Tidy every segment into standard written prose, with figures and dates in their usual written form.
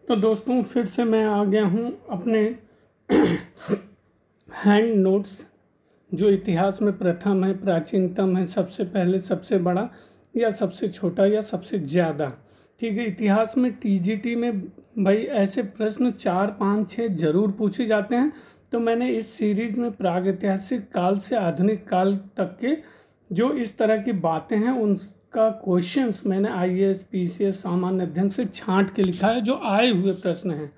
तो दोस्तों फिर से मैं आ गया हूँ अपने हैंड नोट्स जो इतिहास में प्रथम है, प्राचीनतम है, सबसे पहले, सबसे बड़ा या सबसे छोटा या सबसे ज़्यादा। ठीक है, इतिहास में टीजीटी में भाई ऐसे प्रश्न 4, 5, 6 जरूर पूछे जाते हैं। तो मैंने इस सीरीज में प्रागैतिहासिक काल से आधुनिक काल तक के जो इस तरह की बातें हैं उनका क्वेश्चंस मैंने आईएएस, पीसीएस, सामान्य अध्ययन से छांट के लिखा है जो आए हुए प्रश्न हैं।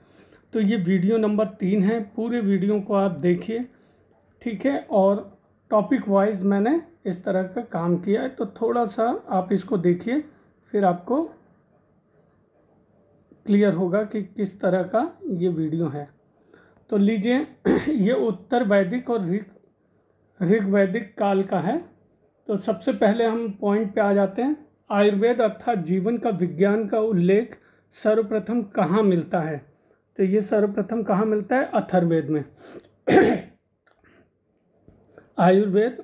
तो ये वीडियो नंबर 3 है। पूरे वीडियो को आप देखिए, ठीक है। और टॉपिक वाइज मैंने इस तरह का काम किया है, तो थोड़ा सा आप इसको देखिए, फिर आपको क्लियर होगा कि किस तरह का ये वीडियो है। तो लीजिए, ये उत्तर वैदिक और ऋग्वैदिक काल का है। तो सबसे पहले हम पॉइंट पे आ जाते हैं। आयुर्वेद अर्थात जीवन का विज्ञान का उल्लेख सर्वप्रथम कहाँ मिलता है? तो ये सर्वप्रथम कहाँ मिलता है? अथर्ववेद में। आयुर्वेद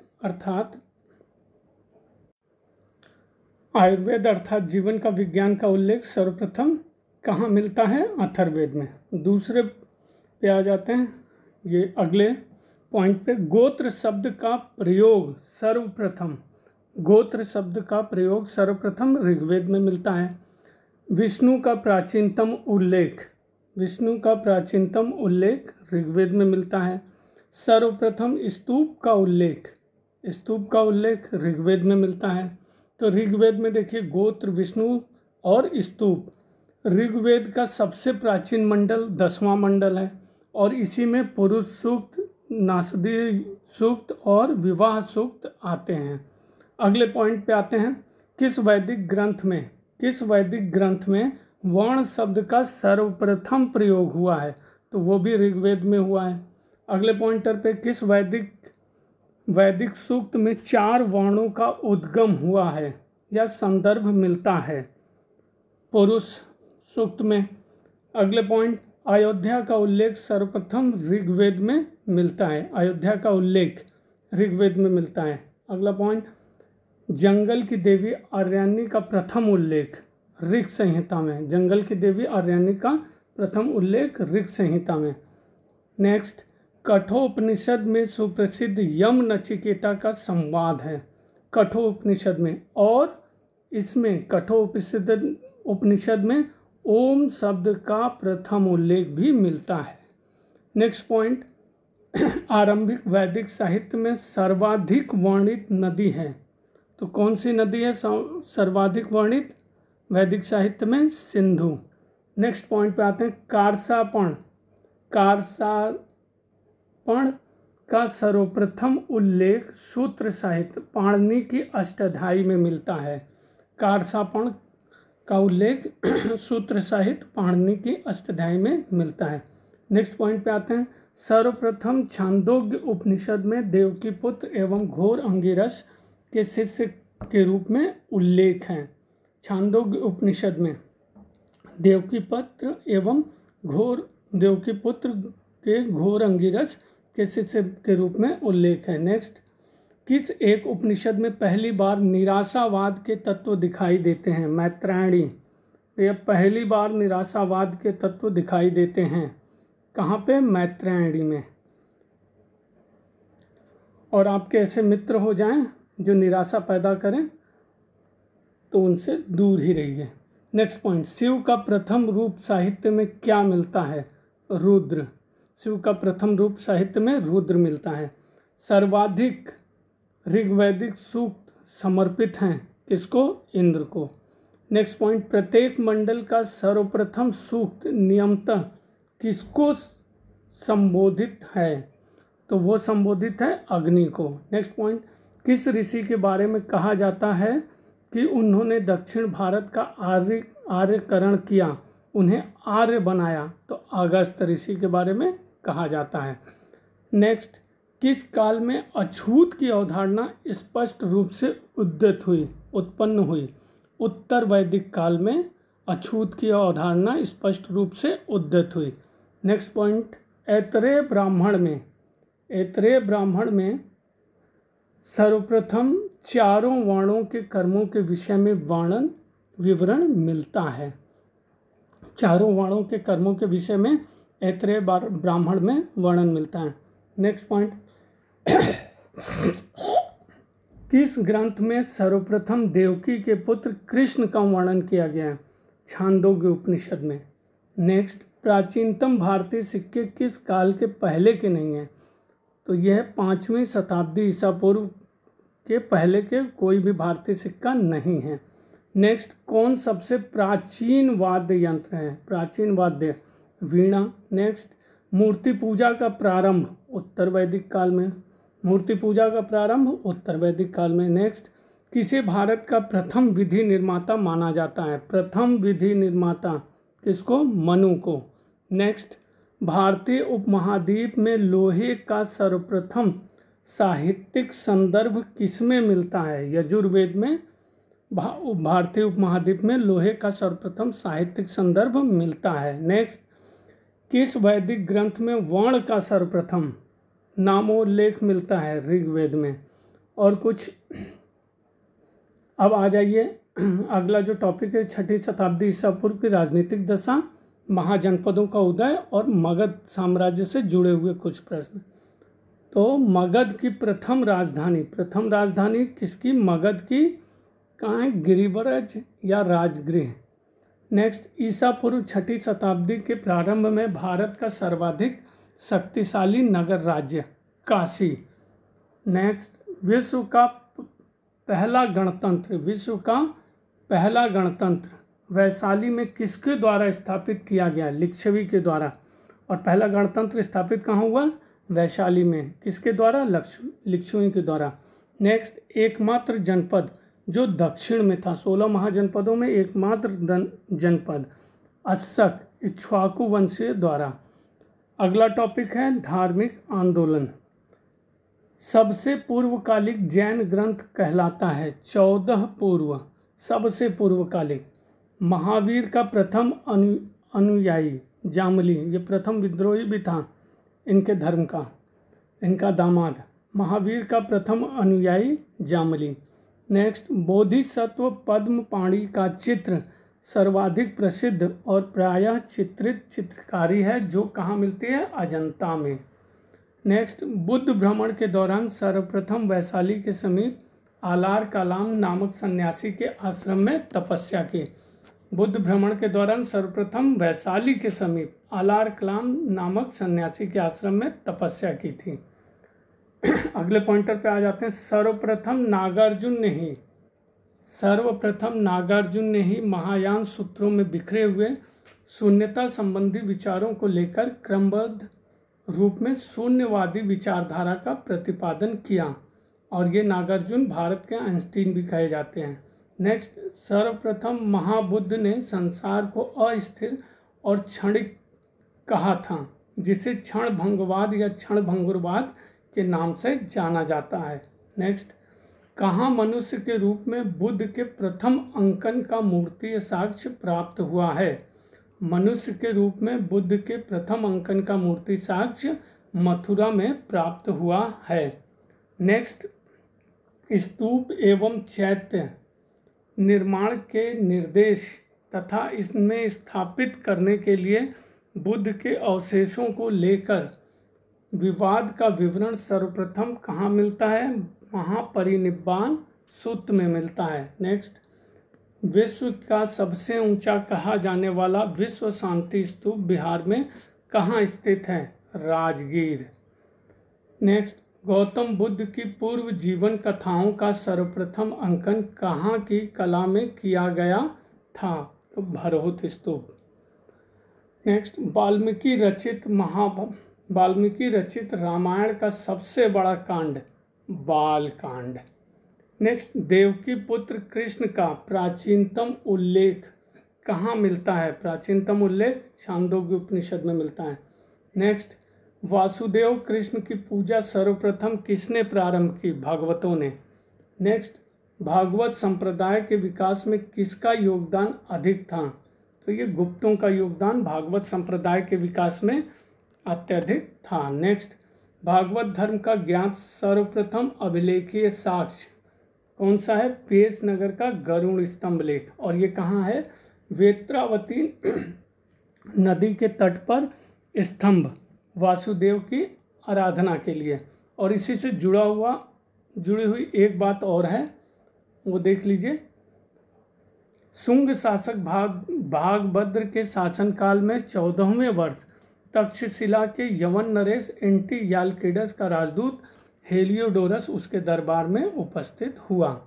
अर्थात जीवन का विज्ञान का उल्लेख सर्वप्रथम कहाँ मिलता है? अथर्ववेद में। दूसरे पे आ जाते हैं, ये अगले पॉइंट पे। गोत्र शब्द का प्रयोग सर्वप्रथम ऋग्वेद में मिलता है। विष्णु का प्राचीनतम उल्लेख ऋग्वेद में मिलता है। सर्वप्रथम स्तूप का उल्लेख ऋग्वेद में मिलता है। तो ऋग्वेद में देखिए, गोत्र, विष्णु और स्तूप। ऋग्वेद का सबसे प्राचीन मंडल 10वां मंडल है और इसी में पुरुष सूक्त, नासदी सूक्त और विवाह सूक्त आते हैं। अगले पॉइंट पे आते हैं। किस वैदिक ग्रंथ में वर्ण शब्द का सर्वप्रथम प्रयोग हुआ है? तो वो भी ऋग्वेद में हुआ है। अगले पॉइंटर पे, किस वैदिक सूक्त में 4 वर्णों का उद्गम हुआ है या संदर्भ मिलता है? पुरुष सूक्त में। अगले पॉइंट, अयोध्या का उल्लेख सर्वप्रथम ऋग्वेद में मिलता है। अगला पॉइंट, जंगल की देवी आर्यानी का प्रथम उल्लेख ऋग संहिता में। नेक्स्ट, कठोपनिषद में सुप्रसिद्ध यम नचिकेता का संवाद है। कठोपनिषद में, और इसमें कठोपनिषद में ओम शब्द का प्रथम उल्लेख भी मिलता है। नेक्स्ट पॉइंट, आरंभिक वैदिक साहित्य में सर्वाधिक वर्णित नदी है। तो कौन सी नदी है सर्वाधिक वर्णित वैदिक साहित्य में? सिंधु। नेक्स्ट पॉइंट पे आते हैं। कारसापण का सर्वप्रथम उल्लेख सूत्र साहित्य पाणिनि की अष्टाध्यायी में मिलता है। कारसापण का उल्लेख सूत्र साहित्य पाणिनि की अष्टाध्यायी में मिलता है। नेक्स्ट पॉइंट पे आते हैं। सर्वप्रथम छांदोग्य उपनिषद में देवकीपुत्र एवं घोर अंगिरस के शिष्य के रूप में उल्लेख है। छांदोग्य उपनिषद में देवकीपुत्र के घोर अंगिरस के शिष्य के रूप में उल्लेख है। नेक्स्ट, किस एक उपनिषद में पहली बार निराशावाद के तत्व दिखाई देते हैं? मैत्रायणी। ये पहली बार निराशावाद के तत्व दिखाई देते हैं। कहाँ पे? मैत्रायणी में। और आपके ऐसे मित्र हो जाएं जो निराशा पैदा करें तो उनसे दूर ही रहिए। नेक्स्ट पॉइंट, शिव का प्रथम रूप साहित्य में क्या मिलता है? रुद्र। शिव का प्रथम रूप साहित्य में रुद्र मिलता है। सर्वाधिक ऋग्वैदिक सूक्त समर्पित हैं किसको? इंद्र को। नेक्स्ट पॉइंट, प्रत्येक मंडल का सर्वप्रथम सूक्त नियमतः किसको संबोधित है? तो वो संबोधित है अग्नि को। नेक्स्ट पॉइंट, किस ऋषि के बारे में कहा जाता है कि उन्होंने दक्षिण भारत का आर्यकरण किया, उन्हें आर्य बनाया? तो अगस्त्य ऋषि के बारे में कहा जाता है। नेक्स्ट, किस काल में अछूत की अवधारणा स्पष्ट रूप से उत्पन्न हुई? उत्तर वैदिक काल में अछूत की अवधारणा स्पष्ट रूप से उद्गत हुई। नेक्स्ट पॉइंट, ऐतरेय ब्राह्मण में सर्वप्रथम 4 वर्णों के कर्मों के विषय में विवरण मिलता है। चारों वर्णों के कर्मों के विषय में ऐत्रेय ब्राह्मण में वर्णन मिलता है। नेक्स्ट पॉइंट, किस ग्रंथ में सर्वप्रथम देवकी के पुत्र कृष्ण का वर्णन किया गया है? छांदोग्य उपनिषद में। नेक्स्ट, प्राचीनतम भारतीय सिक्के किस काल के पहले के नहीं हैं? तो यह 5वीं शताब्दी ईसा पूर्व के पहले के कोई भी भारतीय सिक्का नहीं है। नेक्स्ट, कौन सबसे प्राचीन वाद्य यंत्र है? प्राचीन वाद्य वीणा। नेक्स्ट, मूर्ति पूजा का प्रारंभ उत्तर वैदिक काल में। मूर्ति पूजा का प्रारंभ उत्तर वैदिक काल में। नेक्स्ट, किसे भारत का प्रथम विधि निर्माता माना जाता है? प्रथम विधि निर्माता किसको? मनु को। नेक्स्ट, भारतीय उपमहाद्वीप में लोहे का सर्वप्रथम साहित्यिक संदर्भ किसमें मिलता है? यजुर्वेद में भारतीय उपमहाद्वीप में लोहे का सर्वप्रथम साहित्यिक संदर्भ मिलता है। नेक्स्ट, किस वैदिक ग्रंथ में वर्ण का सर्वप्रथम नामोल्लेख मिलता है? ऋग्वेद में। और कुछ अब आ जाइए, अगला जो टॉपिक है 6ठी शताब्दी ईसा पूर्व की राजनीतिक दशा, महाजनपदों का उदय और मगध साम्राज्य से जुड़े हुए कुछ प्रश्न। तो मगध की प्रथम राजधानी किसकी? मगध की। कहाँ है? गिरिव्रज या राजगृह। नेक्स्ट, ईसा पूर्व 6ठी शताब्दी के प्रारंभ में भारत का सर्वाधिक शक्तिशाली नगर राज्य काशी। नेक्स्ट, विश्व का पहला गणतंत्र वैशाली में किसके द्वारा स्थापित किया गया? लिच्छवी के द्वारा। और पहला गणतंत्र स्थापित कहाँ हुआ? वैशाली में। किसके द्वारा? लिच्छवी के द्वारा। नेक्स्ट, एकमात्र जनपद जो दक्षिण में था, 16 महाजनपदों में एकमात्र जनपद अशक इक्ष्वाकु वंशीय द्वारा। अगला टॉपिक है धार्मिक आंदोलन। सबसे पूर्वकालिक जैन ग्रंथ कहलाता है? 14 पूर्व। सबसे पूर्वकालिक महावीर का प्रथम अनुयायी जामली, ये प्रथम विद्रोही भी था इनके धर्म का, इनका दामाद। महावीर का प्रथम अनुयायी जामली। नेक्स्ट, बोधिसत्व पद्म पाणि का चित्र सर्वाधिक प्रसिद्ध और प्रायः चित्रित चित्रकारी है जो कहाँ मिलती है? अजंता में। नेक्स्ट, बुद्ध भ्रमण के दौरान सर्वप्रथम वैशाली के समीप आलार कलाम नामक सन्यासी के आश्रम में तपस्या की। बुद्ध भ्रमण के दौरान सर्वप्रथम वैशाली के समीप आलार कलाम नामक सन्यासी के आश्रम में तपस्या की थी। अगले पॉइंटर पे आ जाते हैं। सर्वप्रथम नागार्जुन ने ही महायान सूत्रों में बिखरे हुए शून्यता संबंधी विचारों को लेकर क्रमबद्ध रूप में शून्यवादी विचारधारा का प्रतिपादन किया और ये नागार्जुन भारत के आइंस्टीन भी कहे जाते हैं। नेक्स्ट, सर्वप्रथम महाबुद्ध ने संसार को अस्थिर और क्षणिक कहा था, जिसे क्षण भंगवाद या क्षण भंगुरवाद के नाम से जाना जाता है। नेक्स्ट, कहाँ मनुष्य के रूप में बुद्ध के प्रथम अंकन का मूर्तीय साक्ष्य प्राप्त हुआ है? मनुष्य के रूप में बुद्ध के प्रथम अंकन का मूर्ति साक्ष्य मथुरा में प्राप्त हुआ है। नेक्स्ट, स्तूप एवं चैत्य निर्माण के निर्देश तथा इसमें स्थापित करने के लिए बुद्ध के अवशेषों को लेकर विवाद का विवरण सर्वप्रथम कहाँ मिलता है? महापरिनिब्बाण सूत्र में मिलता है। नेक्स्ट, विश्व का सबसे ऊंचा कहा जाने वाला विश्व शांति स्तूप बिहार में कहाँ स्थित है? राजगीर। नेक्स्ट, गौतम बुद्ध की पूर्व जीवन कथाओं का सर्वप्रथम अंकन कहाँ की कला में किया गया था? तो भरहुत स्तूप। नेक्स्ट, वाल्मीकि रचित रामायण का सबसे बड़ा कांड बाल कांड। नेक्स्ट, देवकी पुत्र कृष्ण का प्राचीनतम उल्लेख कहाँ मिलता है? प्राचीनतम उल्लेख छांदोग्य उपनिषद में मिलता है। नेक्स्ट, वासुदेव कृष्ण की पूजा सर्वप्रथम किसने प्रारंभ की? भागवतों ने। नेक्स्ट, भागवत संप्रदाय के विकास में किसका योगदान अधिक था? तो ये गुप्तों का योगदान भागवत संप्रदाय के विकास में अत्यधिक था। नेक्स्ट, भागवत धर्म का ज्ञात सर्वप्रथम अभिलेखीय साक्ष्य कौन सा है? पेश नगर का गरुड़ स्तंभ लेख। और ये कहाँ है? वेत्रावती नदी के तट पर स्तंभ वासुदेव की आराधना के लिए। और इसी से जुड़ी हुई एक बात और है, वो देख लीजिए। शुंग शासक भागभद्र के शासनकाल में 14वें वर्ष तक्षशिला के यवन नरेश एंटियालकिडस का राजदूत हेलियोडोरस उसके दरबार में उपस्थित हुआ।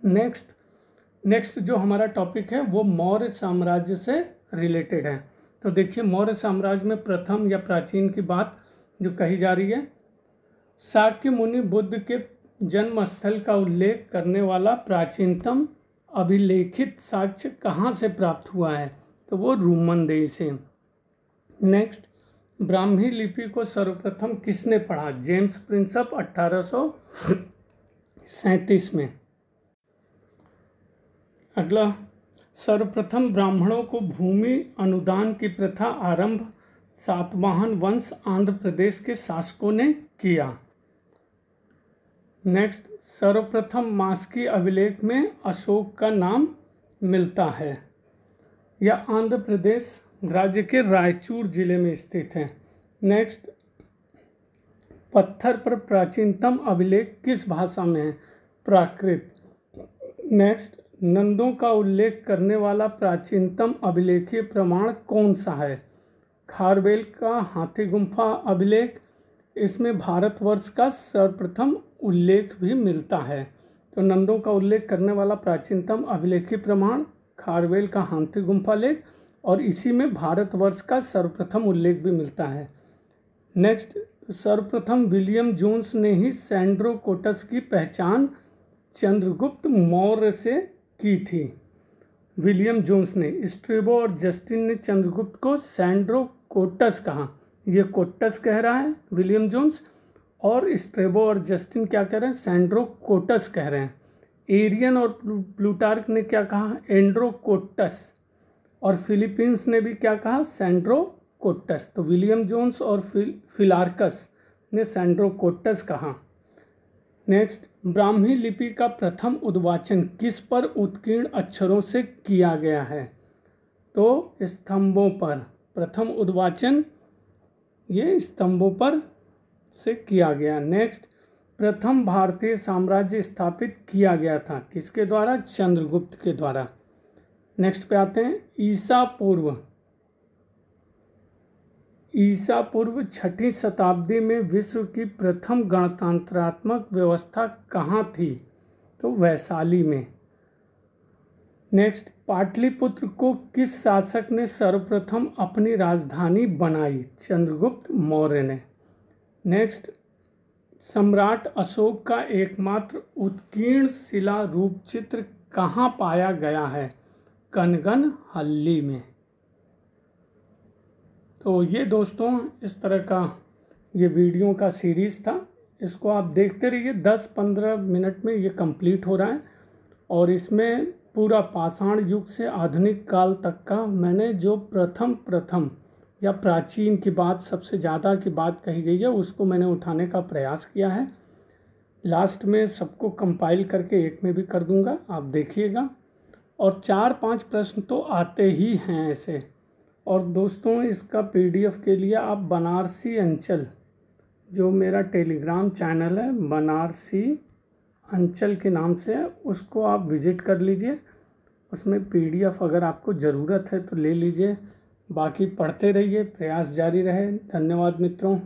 नेक्स्ट जो हमारा टॉपिक है वो मौर्य साम्राज्य से रिलेटेड है। तो देखिए, मौर्य साम्राज्य में प्रथम या प्राचीन की बात जो कही जा रही है, शाक्य मुनि बुद्ध के जन्म स्थल का उल्लेख करने वाला प्राचीनतम अभिलेखित साक्ष्य कहाँ से प्राप्त हुआ है, तो वो रूमनदेही से। नेक्स्ट, ब्राह्मी लिपि को सर्वप्रथम किसने पढ़ा? जेम्स प्रिंसप 1837 में। अगला, सर्वप्रथम ब्राह्मणों को भूमि अनुदान की प्रथा आरंभ सातवाहन वंश आंध्र प्रदेश के शासकों ने किया। नेक्स्ट, सर्वप्रथम मास्की अभिलेख में अशोक का नाम मिलता है। यह आंध्र प्रदेश राज्य के रायचूर जिले में स्थित है। नेक्स्ट, पत्थर पर प्राचीनतम अभिलेख किस भाषा में है? प्राकृत। नेक्स्ट, नंदों का उल्लेख करने वाला प्राचीनतम अभिलेखीय प्रमाण कौन सा है? खारवेल का हाथी गुम्फा अभिलेख। इसमें भारतवर्ष का सर्वप्रथम उल्लेख भी मिलता है। तो नंदों का उल्लेख करने वाला प्राचीनतम अभिलेखीय प्रमाण खारवेल का हाथी गुम्फा लेख, और इसी में भारतवर्ष का सर्वप्रथम उल्लेख भी मिलता है। नेक्स्ट, सर्वप्रथम विलियम जोन्स ने ही सैंड्रोकोटस की पहचान चंद्रगुप्त मौर्य से की थी। विलियम जोन्स ने, स्ट्रेबो और जस्टिन ने चंद्रगुप्त को सैंड्रोकोटस कहा। ये कोटस कह रहा है विलियम जोन्स, और स्ट्रेबो और जस्टिन क्या कह रहे हैं? सैंड्रोकोटस कह रहे हैं। एरियन और प्लूटार्क ने क्या कहा? एंड्रोकोटस। और फिलीपींस ने भी क्या कहा? सैंड्रोकोटस। तो विलियम जोन्स और फिलार्कस ने सैंड्रोकोटस कहा। नेक्स्ट, ब्राह्मी लिपि का प्रथम उद्वाचन किस पर उत्कीर्ण अक्षरों से किया गया है? तो स्तंभों पर। प्रथम उद्वाचन ये स्तंभों पर से किया गया। नेक्स्ट, प्रथम भारतीय साम्राज्य स्थापित किया गया था किसके द्वारा? चंद्रगुप्त के द्वारा। नेक्स्ट पे आते हैं, ईसा पूर्व 6वीं शताब्दी में विश्व की प्रथम गणतंत्रात्मक व्यवस्था कहाँ थी? तो वैशाली में। नेक्स्ट, पाटलिपुत्र को किस शासक ने सर्वप्रथम अपनी राजधानी बनाई? चंद्रगुप्त मौर्य ने। नेक्स्ट, सम्राट अशोक का एकमात्र उत्कीर्ण शिला रूप चित्र कहाँ पाया गया है? कनगनहल्ली में। तो ये दोस्तों इस तरह का ये वीडियो का सीरीज़ था। इसको आप देखते रहिए, 10-15 मिनट में ये कंप्लीट हो रहा है। और इसमें पूरा पाषाण युग से आधुनिक काल तक का मैंने जो प्रथम या प्राचीन की बात, सबसे ज़्यादा की बात कही गई है, उसको मैंने उठाने का प्रयास किया है। लास्ट में सबको कंपाइल करके एक में भी कर दूंगा, आप देखिएगा। और 4-5 प्रश्न तो आते ही हैं ऐसे। और दोस्तों, इसका PDF के लिए आप बनारसी अंचल, जो मेरा टेलीग्राम चैनल है बनारसी अंचल के नाम से है, उसको आप विज़िट कर लीजिए। उसमें PDF अगर आपको ज़रूरत है तो ले लीजिए। बाकी पढ़ते रहिए, प्रयास जारी रहे। धन्यवाद मित्रों।